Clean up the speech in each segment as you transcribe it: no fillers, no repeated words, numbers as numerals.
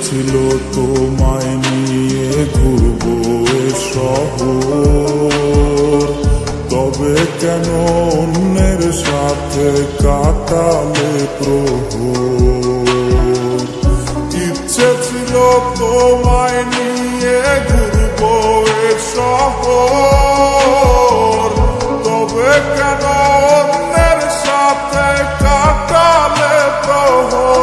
ছিল তোমায় নিয়ে ঘুরবো এ শহর, তবে কেন অন্যের সাথে কাটালে প্রহর। ইচ্ছে ছিল তোমায় নিয়ে ঘুরবো এ শহর, তবে কেন অন্যের সাথে কাটালে প্রহর।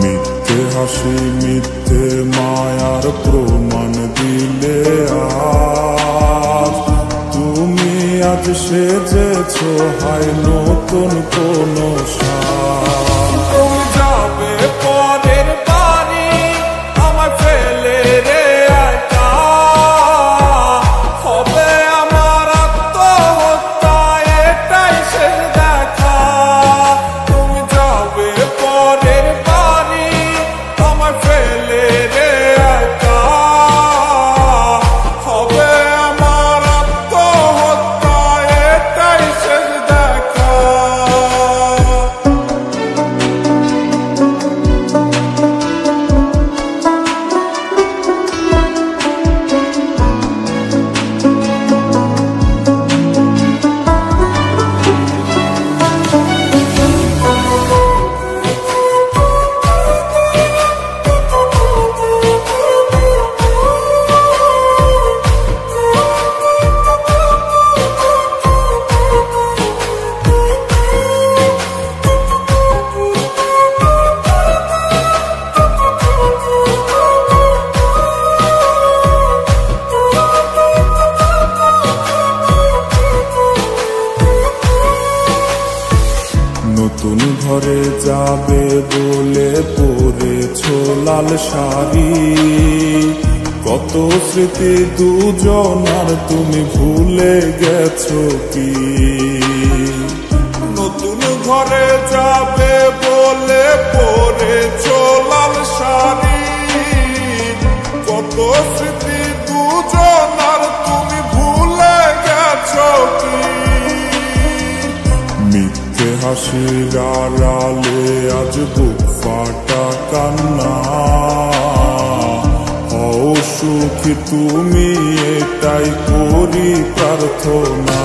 মিথ্যে হাসি মিথ্যে মায়ার প্রমাণ দিলে আজ তুমি, আজ সেজেছ হায় নতুন কোন সাজ। তুমি যাবে পরের বাড়ি আমায় ফেলে রে একা, হবে আমার আত্মহত্যা এটাই শেষ দেখা। তুমি যাবে পরের বাড়ি আমায় ফেলে রে একা, হবে আমার আত্মহত্যা এটাই শেষ দেখা। নতুন ঘরে যাবে বলে পরেছ লাল শাড়ি, কত স্মৃতি দুজনার তুমি ভুলে গেছো কি। নতুন ঘরে যাবে বলে পরেছ লাল শাড়ি, কত স্মৃতি দুজনার তুমি ভুলে গেছো কি। মিথ্যে হাসির আড়ালে আজ বুক ফাটা কান্না, হও সুখী তুমি এটাই করি প্রার্থনা।